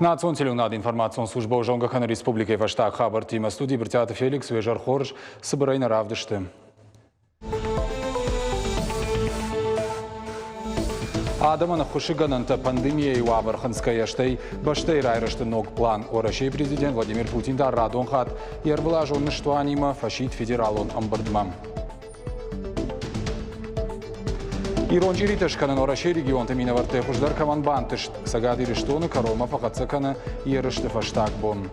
Национ теленад информацион служба Жонгахана Республики Ваштак Хабар Тима студии Бертята Феликс Вежар Хорж Сабарайна Равдышты. Адамана хушигананта пандемия и вабарханская штай баштай райрашты ног план. Орашей президент Владимир Путин да радон хат ервлажон что анима фашит федералон амбардмам. Ирон Чириташкана Орашей регион Таминаварте хуждар каман бантыш сагады рештоны корома фахатсакана ерышты фаштак бон.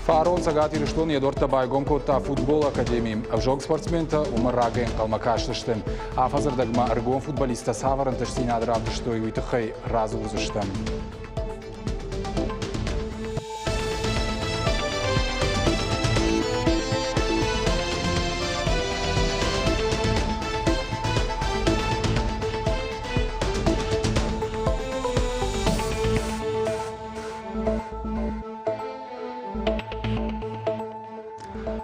Фарон сагати рештон едорта байгом кота футбол академии. Авжог спортсмента Умар Раген калмакаштыштым. А фазардагма аргон футболиста саварантыштина адравдыштой уйтыхай разу узыштым.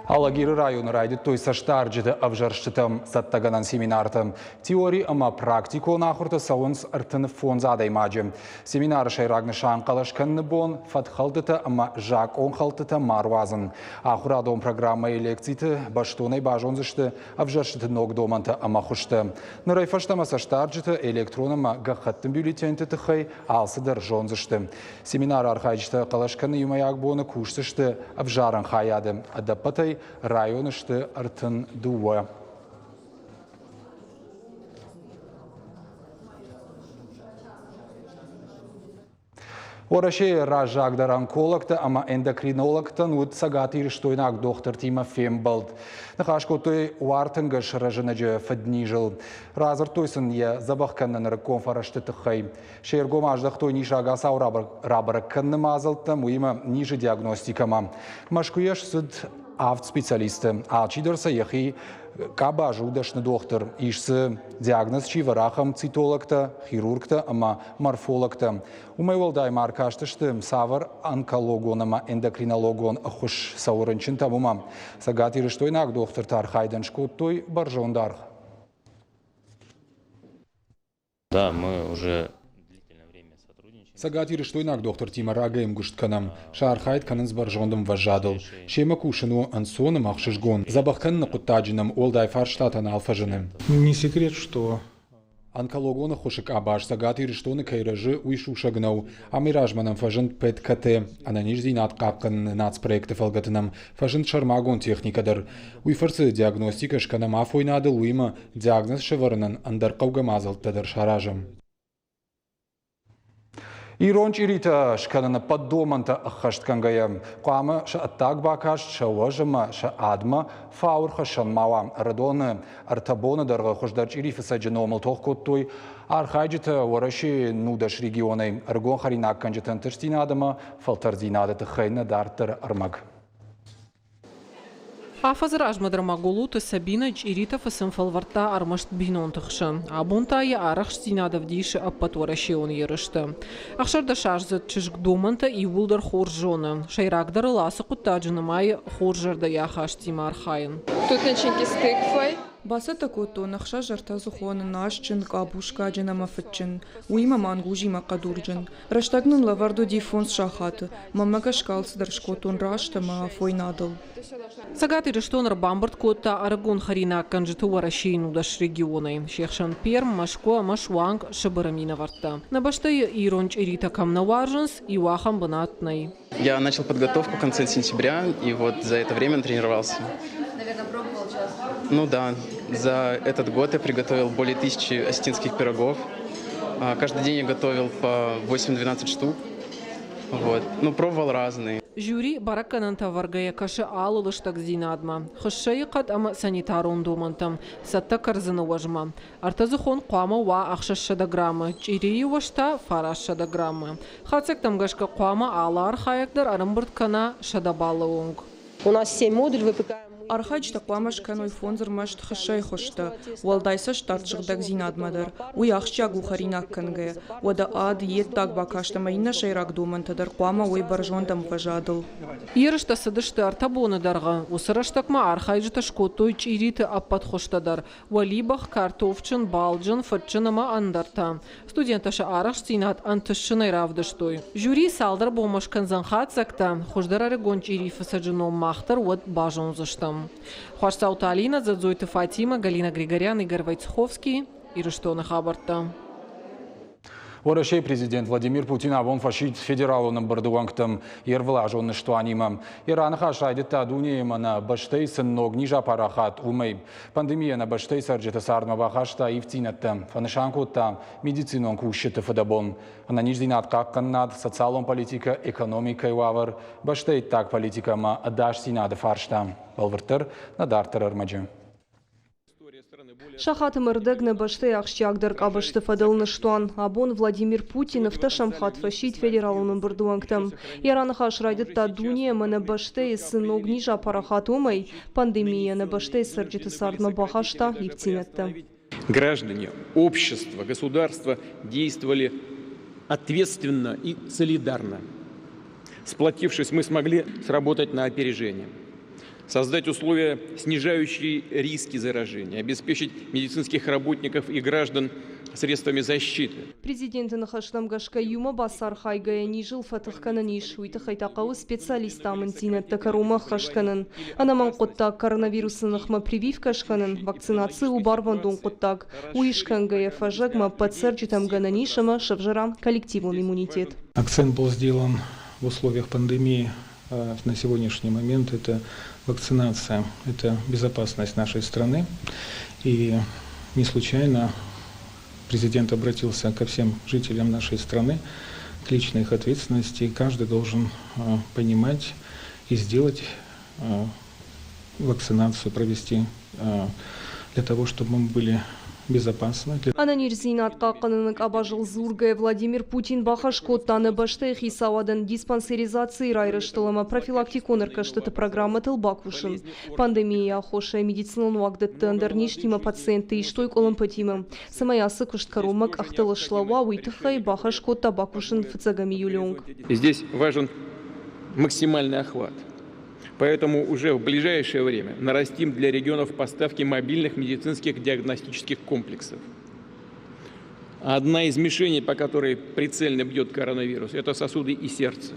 Алагиры районы райдет той саштарджиды авжарштытым саттаганан семинартым. Теории ама практико нахурты сауынс артыны фон задаймаджы. Семинары шайрагны шанқалашканны бон фатхалтыты ама жак онхалтыты марвазын. Ахурадон программа и лекциты баштонай бажонзышты авжарштыты ногдоманты ама хушты. Нарайфаштама саштарджиты электронама гахаттын бюллетенті тыхай алсыдар жонзышты. Семинар архайджыты қалашканны юмаяк боны кушсышты авжаран хаяды. Адапатай районышты артын дуа. Орашей ражагдар онкологты, ама эндокринологтын уд сагаты ириштойнак доктор Тима Фембалд. Нахашкотой уартынгаш ражынажы фаднижыл. Разыр тойсын е забахканнан раконфарашты тыхай. Шергом аждахтой нишагаса рабаракканны мазылты, муима ниже диагностикама. Машкуеш суд специалисты. А чидерса ехи каба жудашны доктор. Ишсы диагноз чи варахам цитологта, хирургта, ама морфологта. Умайвалдай маркаштышты савар онкологон, ама эндокринологон хуш саурынчын табума. Сагати рештойнак доктор тархайдан шкоттой баржондар. Да, мы уже Сагати рештойнак доктор Тима Рагаем гуштканам. Шархайт канынс баржондым важадыл. Шема кушыну ансоным ахшышгон. Забахканны куттаджиным олдай фарштатан алфажыным. Не секрет, что Онкологона хошик абаш сагати рештоны кайражы уйшушагнау. Амиражманам фажын пэткате. Ананиш зинат капкан нацпроекты фалгатынам. Фажын шармагон техникадар. Уйфарсы диагностика шканам афойнадыл уйма диагноз шеварынан андарқауга мазалтадар шаражым. Ирон Чирита шкалана поддоманта ахашткангая. Куама ша аттак бакаш ша важама ша адма фаурха шанмава. Радоны артабона дарга хождар Чирифа саджаномал тохкоттой. Архайджита вараши нудаш регионай. Аргон харинак канджитан тырстина адама фалтарзинада тахайна дартар армаг. Афазыр ажмадрамагулуты Сабина Чирита фасымфалварта армашт бинон тықшы. Абунтайы арах штинадов дейші аппатуараши он ерышты. Ақшарда шажзыт чышк доманта и вулдар хоржоны. Шайрагдары ласы құттаджынымай хоржарда яхаштима архайын. Тут начинки с тыквой. Баса такото нахша жарта зухона нашчын кабушка джина мафатчын. Уима мангужи макадурджын. Раштагнын лавардо дифонс шахаты. Мамага шкалс даршкотон рашта ма фойнадал. Сагаты рештонар бамбард кота арагон харина канжиту варашейну даш регионы. Шехшан перм, машко, машванг, шабарамина варта. На баштай Ирон Чирита камнаваржанс и вахам банатной. Я начал подготовку в конце сентября, и вот за это время тренировался. Наверное, пробовал час. Ну да, за этот год я приготовил более 1000 осетинских пирогов. Каждый день я готовил по 8-12 штук. Вот. Ну, пробовал разные. Жюри баракананта варгая каши алылыштак зинадма. Хышшайы қад ама санитарон домантам. Сатта карзыны важма. Артазыхон қуама ва ақшаш шадаграммы. Чирии вашта фараш шадаграммы. Хацек тамгашка қуама ала архаякдар арымбырт кана шадабалы онг. У нас 7 модулей выпекаем. Архач тақуамаш каной фонзер машт хашай хошта. Уалдайсаш тартшгдаг зинад мадар. Уяхча гухаринак канге. Вада ад ет так бакашта майна шайрак думантадар қуама ой баржондам важадыл. Ирышта сыдышты артабоны дарға. Усыраштакма архайжыта шкотой чириты аппат хоштадар. Валибах, картовчын, балджын, фатчынама андарта. Студенташа араш цинат антышшынай равдыштой. Жюри салдар бомашкан занхатсакта. Хождар арегон чирифы саджином махтар вот бажон заштам. Хуашсаута Алина, Задзойты Фатима, Галина Григорян, Игорь Войцеховский. Ирыштона хабарта. Орашей президент Владимир Путин абон фашит федералуның бардуаңктым ервлажонны штуанимам. Иранха шайдетта дунейма на баштей сынног нижа парахат умей. Пандемия на баштей сарджета сардма бахашта и вцинетта. Фанышанкутта медицинон кушеты фадабон. Ана ниждинат какканнад социалон политика экономика и вавар. Баштей так политика ма адаш синады фаршта. Балвыртыр надартыр армаджы. Шахат мырдык на башты ахщагдыр кабышты фадылны штуан. Абон Владимир Путин в шамхат фашит федералуның бұрдуаңктым. Яраныха шрайдыт та дуния на башты сыног нижа парахат умай. Пандемия на башты сырджеты сардма бахашта и вцинетті. Граждане, общество, государство действовали ответственно и солидарно. Сплотившись, мы смогли сработать на опережение. Создать условия, снижающие риски заражения, обеспечить медицинских работников и граждан средствами защиты. Президент нахаштам гашка юма басар хайгая нижил фатыхканын ишуйты хайтақауы специалистамын зинетті карума хаштанын. Анаман қоттак коронавирусынықма прививкашканын, вакцинации убарвандун қоттак. Уишкангая фажагма подсерджитам гананишама шавжара коллективный иммунитет. Акцент был сделан в условиях пандемии. На сегодняшний момент это вакцинация, это безопасность нашей страны. И не случайно президент обратился ко всем жителям нашей страны к личной их ответственности. И каждый должен понимать и сделать вакцинацию, провести для того, чтобы мы были безопасны. Ананир зинат қақынының абажыл зургая Владимир Путин бахашкоттаны баштай хисауадан диспансеризации райрыштылыма профилактиконыр каштыты программы тылбакушын. Пандемия охошая медицинон вагдыттындыр нештима пациенты иштой колымпатимы. Самаясы кушткарумак ахтылышлава уйтыхай бахашкотта бакушын фыцагами юлюнг. Здесь важен максимальный охват. Поэтому уже в ближайшее время нарастим для регионов поставки мобильных медицинских диагностических комплексов. Одна из мишеней, по которой прицельно бьет коронавирус, это сосуды и сердце.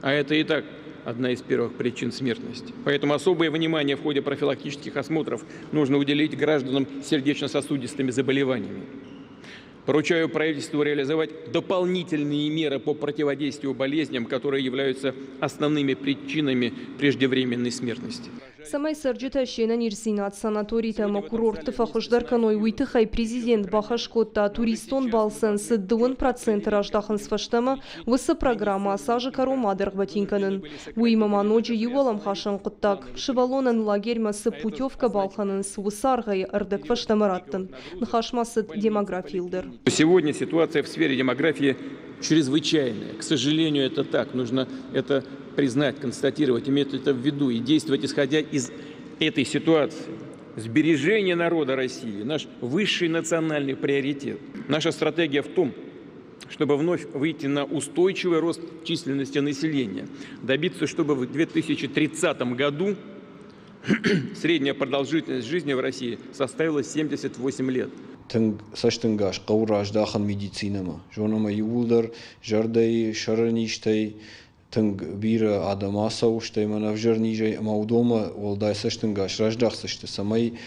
А это и так одна из первых причин смертности. Поэтому особое внимание в ходе профилактических осмотров нужно уделить гражданам с сердечно-сосудистыми заболеваниями. Поручаю правительству реализовать дополнительные меры по противодействию болезням, которые являются основными причинами преждевременной смертности. Самай сарджита шена нирсинат санаторита курорты фахождар каной уйтыхай президент бахашкотта туристон балсан сыддуын процент раждахан сфаштама высы программа асажы карумадыр батинканын. Уймама ночи ювалам хашан куттак. Шивалонан лагерьмасы путевка балханын свусаргай ардык фаштамараттын. Нхашмасыд демографилдер. Сегодня ситуация в сфере демографии чрезвычайная. К сожалению, это так. Нужно это признать, констатировать, иметь это в виду и действовать, исходя из этой ситуации. Сбережение народа России – наш высший национальный приоритет. Наша стратегия в том, чтобы вновь выйти на устойчивый рост численности населения, добиться, чтобы в 2030 году средняя продолжительность жизни в России составила 78 лет. Саштынгаш қаураждахан медицинама. Жонама юлдар, жардai, шараништай, тынг бира адамасауштай, манавжарнижай, маудома, волдай саштынгаш раждахсашты. Самай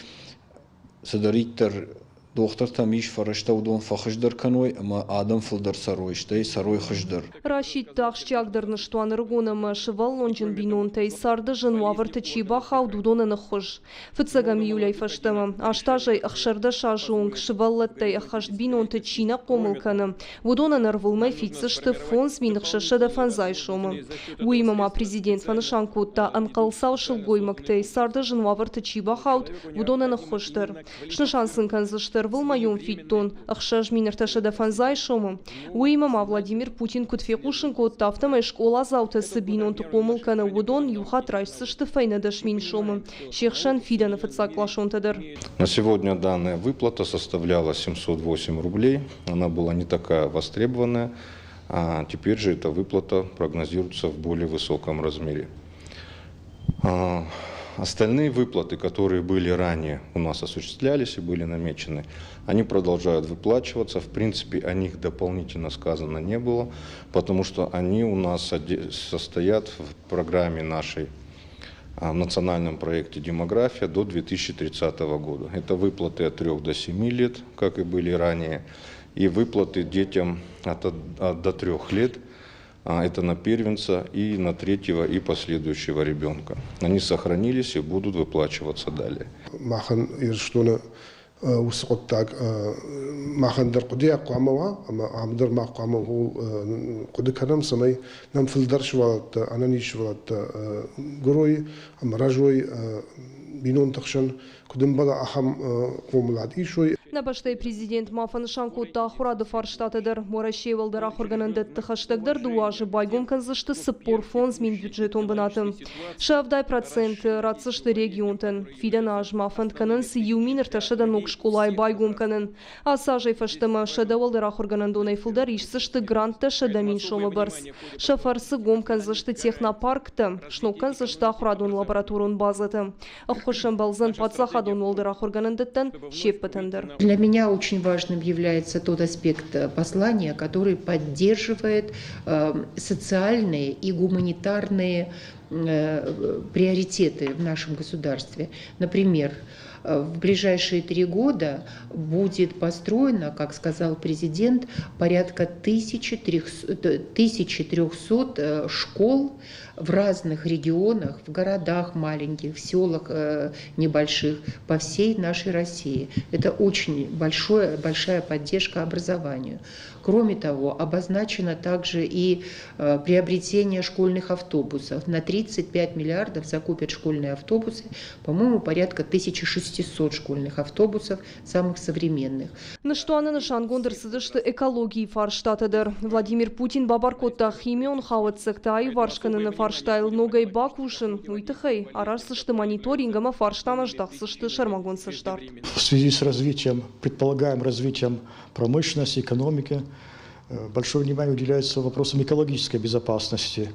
садариттар доктор тамиш фараштаудон фахыждар каной, ама адам фылдар саройштай, сарой хыждар. Рашид тахшчагдырны штуан ргонама шывал лонжин бинонтай сарды жынуавырты чиба хаудудона нахож. Фыцагам юляй фаштама. Аштажай ахшарда шажунг шываллаттай ахашт бинонты чина комылканы. Вудона нарвылмай фицышты фонс минықшашада фанзай шома. Уймама президент фанышанкутта анқалсау шылгоймактай сарды жынуавырты чиба хауд вудона нахождар. Шнышансын канзыштар был моем фиттон, ахшаж минерташа дафанзай шома. Уимама Владимир Путин кутфекушенко тафтама школа заута сабинон тукомыл кана удон юхат райшсы штефайна дашмин шома. Шехшан Фиданов отсаклашон тадыр. На сегодня данная выплата составляла 708 рублей. Она была не такая востребованная. А теперь же эта выплата прогнозируется в более высоком размере. Остальные выплаты, которые были ранее у нас осуществлялись и были намечены, они продолжают выплачиваться. В принципе, о них дополнительно сказано не было, потому что они у нас состоят в программе нашей, в национальном проекте «Демография» до 2030 года. Это выплаты от 3 до 7 лет, как и были ранее, и выплаты детям до 3 лет. Это на первенца и на 3-го и последующего ребенка. Они сохранились и будут выплачиваться далее. وسقطك ما خندر قديا قاموا أما عمدر ما قاموا هو قد كلام سمي نم في الدرش ولات أنا نيش ولات جروي أما رجوي بينون تخشن كدم بلا أهم قوم العدي شوي. Набаштай президент Мафан Шанкута Хурады Фарштатыдыр. Морашевалдыр ахоргананды тыхаштагдыр дуажы байгом канзышты сыппор фонз мин бюджетон бынатым. Шавдай процент рацышты регионтын. Фидан аж Мафанд канын сиюминер ташыда ног школай байгом канын. Асажай фаштыма шадавалдыр ахорганандонай фылдар ишсышты грантта шада мин шомы барс. Шафарсы гом канзышты технопаркты. Шнок канзышты ахурадон лабораторон базаты. Ахошам балзан пацахадон олдыр ахорганандыттан шеппытындыр. Для меня очень важным является тот аспект послания, который поддерживает социальные и гуманитарные приоритеты в нашем государстве. Например, в ближайшие 3 года будет построено, как сказал президент, порядка 1300 школ в разных регионах, в городах маленьких, в селах небольших по всей нашей России. Это очень большая поддержка образованию. Кроме того, обозначено также и приобретение школьных автобусов. На 35 миллиардов закупят школьные автобусы, по-моему, порядка 1600 школьных автобусов, самых современных. На что она на шангондер сидышты экологии Фарштатыдыр. Владимир Путин бабаркотта химион хават сектай варшканы на Фарштайл ногай бакушин. Уйтыхай, арарсышты мониторингама Фарштанаждахсышты шармагонсыштарт. В связи с предполагаемым развитием промышленности, экономики, большое внимание уделяется вопросам экологической безопасности.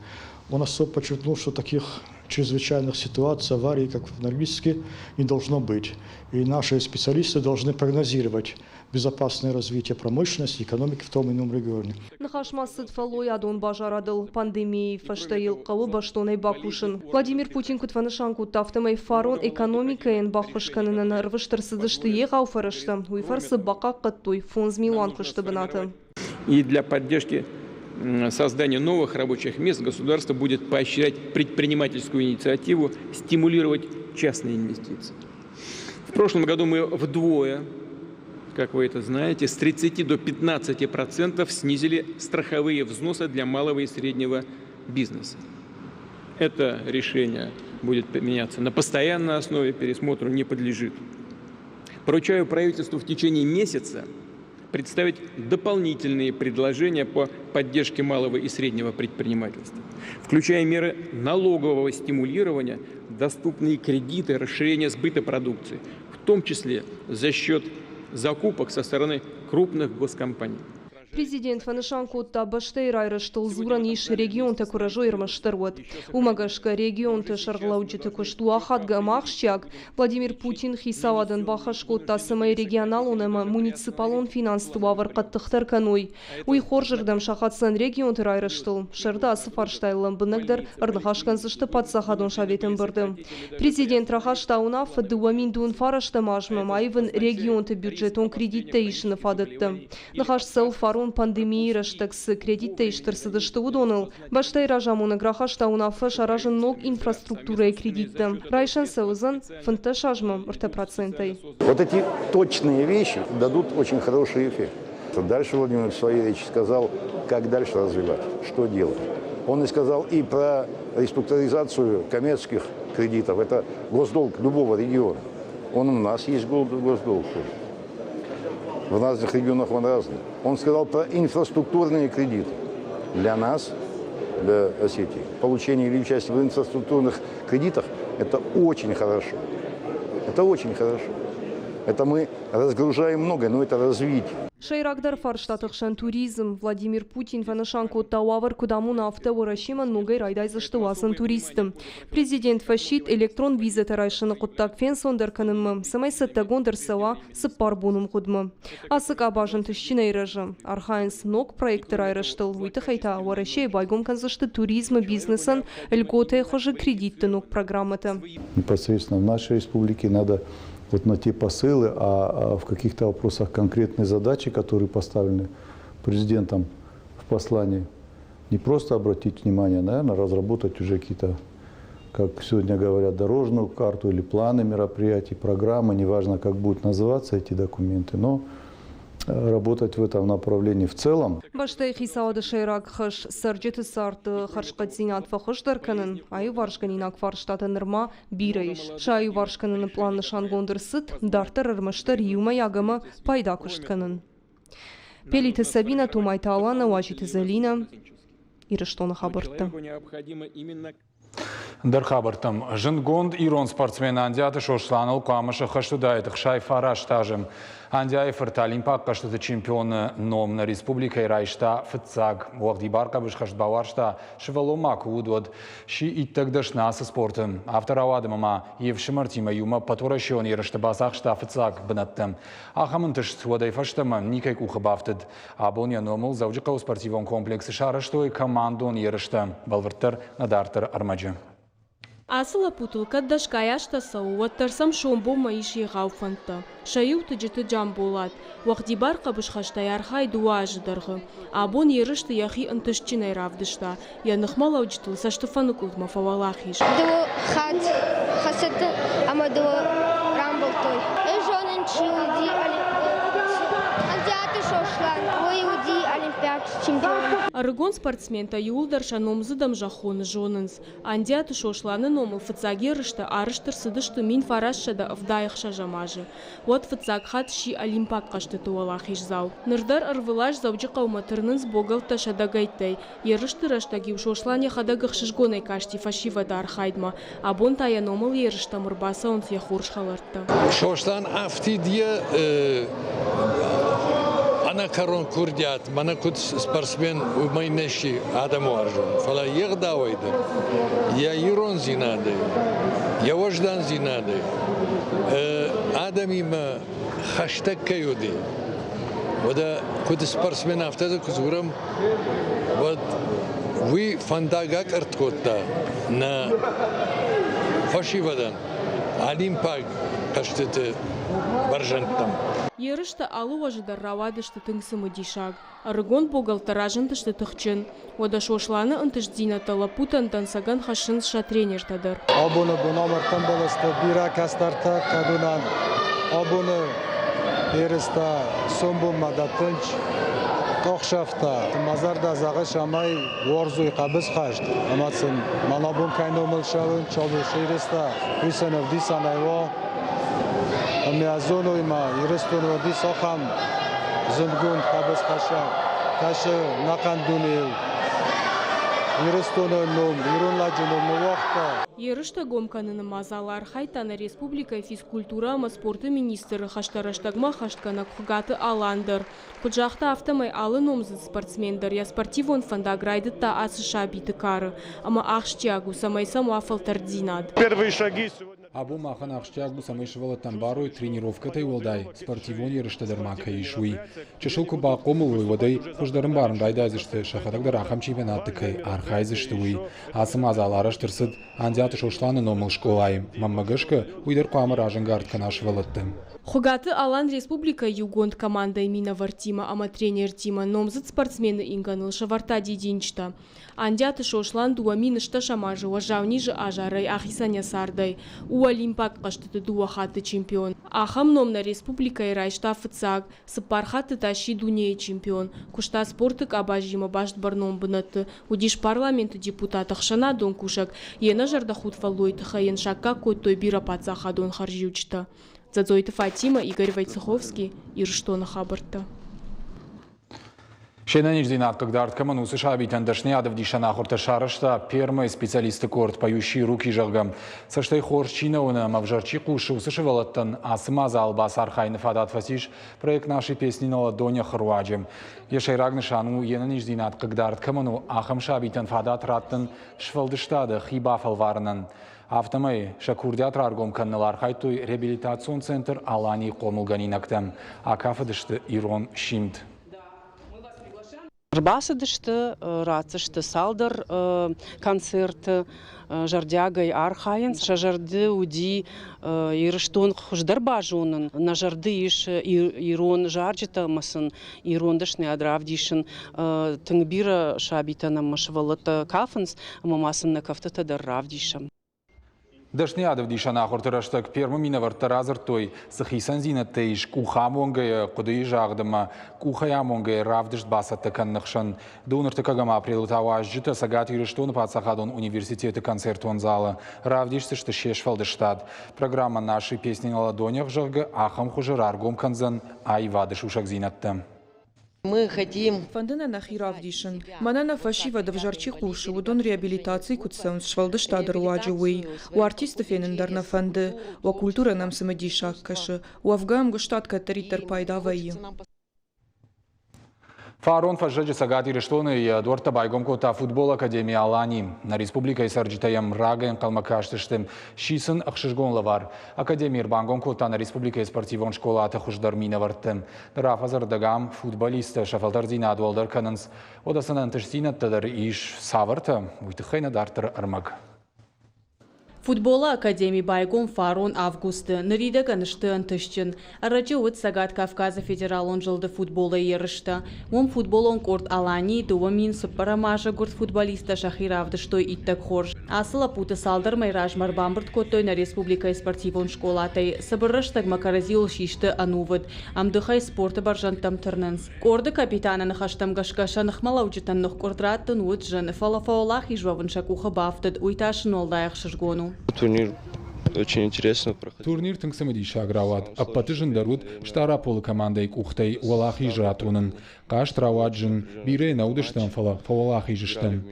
Он особо подчеркнул, что таких чрезвычайных ситуаций, аварий, как в Норильске, не должно быть. И наши специалисты должны прогнозировать безопасное развитие промышленности и экономики в том или ином регионе. Нахашмасыд фалой адон бажарадыл пандемии фаштаил кавы баштонай бакушин. Владимир Путин кутванышанку тафтамай фарон экономикаен бахышканына нарвыштырсыдышты егау фарышты. Уйфарсы бака каттой фонз Милан кышты бынаты. И для поддержки создания новых рабочих мест государство будет поощрять предпринимательскую инициативу, стимулировать частные инвестиции. В прошлом году мы вдвое, как вы это знаете, с 30 до 15% снизили страховые взносы для малого и среднего бизнеса. Это решение будет применяться на постоянной основе, пересмотру не подлежит. Поручаю правительству в течение месяца представить дополнительные предложения по поддержке малого и среднего предпринимательства, включая меры налогового стимулирования, доступные кредиты, расширение сбыта продукции, в том числе за счет закупок со стороны крупных госкомпаний. Президент Фанышанкутта баштай райрыштыл зуран иш регион та куражой ирмаштырват. Умагашка регион та шарглауджиты кушту ахатга махщак. Владимир Путин хисавадан бахашкутта самай регионал онема муниципалон финанстыва варқаттықтар каной. Уй хоржырдам шахатсан регион та райрыштыл. Шарда сыфарштайлым бынагдар арнахашканзышты падсахадон шаветен бырды. Президент рахаштауна фадуамин дун фарашта мажма майвын регион та бюджетон кредитта ишіні фадытты. Нахашсыл фарон пандемии раштакс кредитта иштырсыдышты удоныл. Баштай ражамуны грахаштауна фашаражын ног инфраструктура и кредитта. Райшан саузан фынта шажмам процентой. Вот эти точные вещи дадут очень хороший эффект. Дальше Владимир в своей речи сказал, как дальше развивать, что делать. Он и сказал и про реструктуризацию коммерческих кредитов. Это госдолг любого региона. Он у нас есть госдолг. в разных регионах он разный. Он сказал про инфраструктурные кредиты для нас, для Осетии. Получение или участие в инфраструктурных кредитах – это очень хорошо. Это очень хорошо. Это мы разгружаем многое, но это развитие. Шейрагдar фарштатыгшан туризм Владимир Путин ванышан коттауавар кудамун авто ворашима нугай райдайзыштывасын туристым. Президент фашит электрон виза тарайшыны куттак фен сондарканымы, самай саттагондыр сава сыппарбунум кудмы. Асык абажын тышчина ирыжы. Архайнс ног проекты райрыштыл. Вуйты хайта ворашей байгом канзышты туризмы бизнесын льготы хожи кредитты ног программыты. Непосредственно в нашей республике надо вот на те посылы, а в каких-то вопросах конкретные задачи, которые поставлены президентом в послании, не просто обратить внимание, наверное, разработать уже какие-то, как сегодня говорят, дорожную карту или планы мероприятий, программы, неважно, как будут называться эти документы, но работать в этом направлении в целом. Баштай хисауды шейрак хыш сарджеты сарты харшкатзинат фахыш дарканын, аю варшганинак фарштаты нырма бирайш. Шаю варшганын планны шангондыр сыт, дартыр ырмыштыр юма ягымы пайда кыштканын. Пелиты Сабина, Тумайта Алана, Уачиты Залина, Ирыштона хабыртты. Дырхабыртым. Жынгонд Ирон спортсмен Андяты шошланыл камышы хыштудайдық шай фараш тажым. Андяйфырт Олимпак каштыты чемпионы номна республика райшта фыцаг. Уағди барка бүш хыштбаваршта шываломак удвод ши иттігдіш насы спортым. Автор авадымыма евшымыртима юма патурашион ерышты басақшта фыцаг бінаттым. Ахамын тышт уадайфаштымы никай кухыбафтыд. Абония номыл заужықау спортивон комплексы шарыштой командон ерышты. Балвырттыр надартыр армаджы. Асыла путылка дашкаяшта сауаттарсам шомбо маиши гауфанта. Шаю тыжыты жам болат. Уақди бар қабыш хаштай архай дуажы дарғы. Абон ерышты яхи ынтышчинай равдышта. Янықмал аудитыл саштыфаны култма фавалахиш. Дылы хат, хасаты, ама дылы рамбылтой. Жонын чилди, андиаты шошлан, уйуди олимпиад чемпион. Арыгон спортсмента юлдар шаномзыдам жахоны жонынс. Андиаты шошланы номы фыцагерышты арыштыр сыдышты мин фарашшада авдайықша жамажы. Вот фыцаг хат ши олимпак қашты туалахиш зау. Нырдар арвылаш завжы қауматырнынс богалта шадагайтай. Ерышты раштаги шошлане хадагық шишгонай кашти фашивада архайдма. Абон тая номыл ерышта мырбаса он яхурш халартты. Шошлан автидия Ana karon kurdiyat, mana kut sportsmen umayneşi adam varjun. Fala yığ davaydı. Ya iron zinade, ya vajdan zinade. Adami ma hashtag kayudi. Vada kut sportsmen haftada kuzuram. Vad vi fandagak artkotta na fashivadan. Олимпак каштыты баржантам. Ерышты алу ажыдар равадышты тыңсымы дишаг. Арыгон богалтаражынтышты тықчын. Ода шошланы ынтышдина талапутан тансаган хашын ша тренертадыр. Абуны бұнамыртын болысты бира кастарта кадунан. Абуны ерісті сомбумада тынч. Тоқшафта, мазарда зағы шамай орзуй қабыз қашт. Аматсын манабун кайномыл шавын чалу шейреста үйсенов дисан айва. Амиазону има ирестун води сохам зынгун қабыз қаша. Кашы нақандуни ирестуну ном, ирунладжуну муақта. Ерышта гомканын мазалар хайтаны республика физкультура ма спорты министры хаштараштагма хашткана кугаты аландыр. Куджахта автомай алы номзы спортсмендер я спортивон фандаграйды та асыша биты кары. Ама ахштягу самайса муафалтар динад. Первые шаги сегодня. Абу махан ахштягу самайшывала тамбару тренировка тай уолдай. Спортивон ерышта дармака ишуи. Чешылку ба комылуй водай хуждарым барын дайдазышты шахадагдар ахам чемпионатты кай архайзышты уи. Асым азалараштырсыд андиаты шошланы номыл школай. Маммагышка уйдар қуамы ражынгард канашывалытты. Хугаты Алан Республика Югонд команда имена Вартима, ама тренер Тима, номзыт спортсмены инганыл шаварта дидинчта. Андяты шошлан дуаминышта шамажы, важавни же ажарай ахисаня сардай. У Олимпак каштыты дуахаты чемпион. Ахам номна республика и райшта фыцаг, сыпархаты тащи дуней чемпион. Кушта спортык абажима башт барном бынаты. Удиш парламенту депутатах шана дон кушак, ена жарда худ фалой тыха ен шакка кой той бира пацаха дон харжиучта. Задзойты Фатима, Игорь Войцеховский, Ирштона Хабарта. Шенанич Зинат, когда арткаман усышаби тандашняда в дишанахорта шарашта, первые специалисты корт, поющие руки жаргам. Саштай хорчина уна мавжарчи куши усышивалаттан, а смаза албас архайны фадат фасиш, проект нашей песни на ладоня хруаджем. Ешай рагнашану енанич Зинат, когда арткаману ахам шабитан фадат раттан швалдыштада хибафал варнан. Автомай шакурдят раргом каннелар хайтуй реабилитацион центр Алани Комулганинактам, а кафедышты Ирон Шимт. Рбасадышты, рацышты салдар концерт жардягай архаянс, шажарды уди ирштон хуждар бажунын, на жарды иш ирон жарджита масын, ирондышны адравдишын, тыңбира шабитанам машвалыта кафанс, мамасын на кафтата дарравдишам. Дашниадов дишанахортыраштак первым миноварта разыртой сахисан зинаттейш кухамонгая кудai жагдама кухаямонгая равдышт басатта каннахшан дуныртыкагама прилутава ажжита сагат ирыштон пацахадон университеты концертон зала равдишсышты шешфалдыштад. Программа нашей песни на ладонях жагга ахам хужераргом канзан айвадыш ушак зинатта. Мы хотим... Фандына нахиравдишин. Манана фашива давжарчи куши, удон реабилитации кутсан швалдыштадыр уаджуэй. У артистов енендарна фанды, у культура нам самодишак каши, у афгам гуштат катаритар пайдавайи. Фарон фажжаджи сагати рештоны и дорта байгом кота футбол академия Алани. На республика и сарджитаям рагаем калмакаштыштым шисын ахшишгон лавар. Академия бангом кота на республика и спортивон школа атахушдар минаварттым. Рафазар дагам футболиста шафалдар зина дуалдар кананс. Одасан антышсина тадар иш саварта. Уйтыхайна дартыр армаг. Футбола Академии Байгон Фарон августы. Нарида ганышты антышчын. Арачы от Сагат Кавказа федералон жылды футбола ерышты. Мом футболон корт Алани, дуамин суппарамажа гурт футболиста Шахиравды, что иттак хорж. Асыла путы салдар майраж марбамбрт котой на республика и спортивон школатай. Сабырыштаг макаразил шишты анувыд. Амдыхай спорта баржантам тырнынс. Корды капитана нахаштам гашкаша нахмалаучитан нах кордраттын уджын. Фалафаолах и жвавын шакуха бафтыд. Уйташын олдаях шишгону. Турнир очень интересно проходил. Турнир тыңсымыдиша аграват. Аппатыжын дарут штара полы командой кухтай уалах и жратунын. Каш траваджын бирей наудыштан фалалах и жыштан.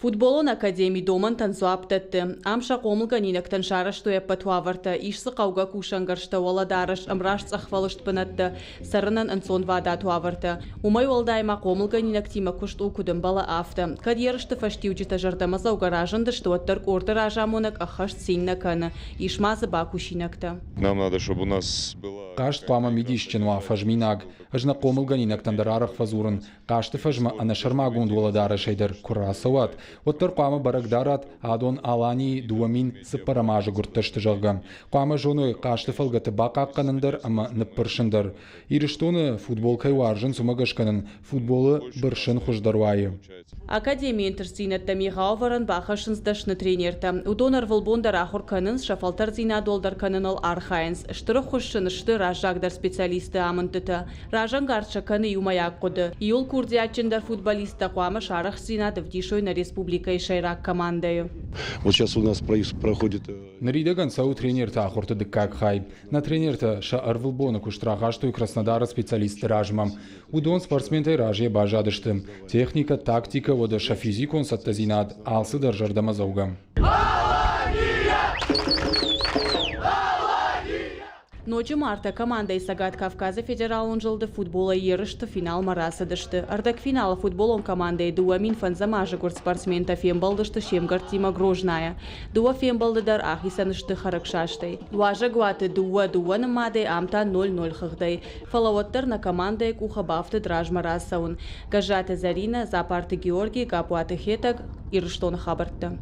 Футболон Академии доман танцуаптетты. Амша комылганинак таншара что я патуаварта. Ишсы кауга кушангаршта уаладарыш амраш цахвалышт пынатты. Сарынан ансон вада туаварта. Умай уалдайма комылганинак тима кушт укудым бала афта. Кадьерышты фаштиуджита жардамаза угаражанды, что оттарк ордыр ажамонак ахашт синнакана. Ишмазы бакушинакта. Нам надо, чтобы у нас была... Кашт пама мидишченва фажминаг. Ажна комылганинак тандарарах фазурын. Кашты фажма анашарма гундуаладара шейдер курасават. Оттар қамы барагдарат адон Алани дуамин сыпарамажы гуртташты жалгам. Қамы жоны қашты фалгаты бақақ қанындар, ама nëппыршындар. Ирыштоны футбол кайваржын сумагашканын футболы біршын хуждарвайы. Академия интерсинетта миғаваран бақашынсдашны тренерта. Удонар вылбондар ахур канынс шафалтар зина долдар канынал архайынс. Штыры хушшынышты ражагдар специалисты амынтыты. Ражан гарча каны юмаяк коды. Иол курдиачындар футболиста қуамы шарах зинады вдишой на республика и шайрак командою. Вот сейчас у нас проходит... Наридаган сау тренер-то ахурты дыккак хай. На тренер-то ша арвылбоны куштрага, что и Краснодара специалисты ражмам. Удон спортсментай ражье бажадыштым. Техника, тактика, вода ша физикон саттазинат, алсы даржардама заугам. Ночью марта команда из Сагат Кавказа федералон жылды футбола ерышты финал марасыдышты. Ардак финала футболон командой дуамин фанзамажы гурт спортсмента фембалдышты шемгар Тима Грожная. Дуа фембалдыдар ахисанышты харакшаштай. Важа гуаты дуа намадой амта 0-0 хыгдай. Фалавоттар на командой кухабафты драж марасаун. Гажата Зарина, Запарты Георгий, Гапуаты Хетак, Ирыштон Хабарта.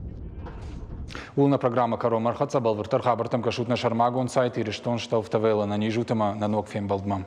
Улна программа «Каро Мархаца» балвыртар хабартам кашутна шармагон сайт и рештон штауфтавела на нижутама на ног фембалдмам.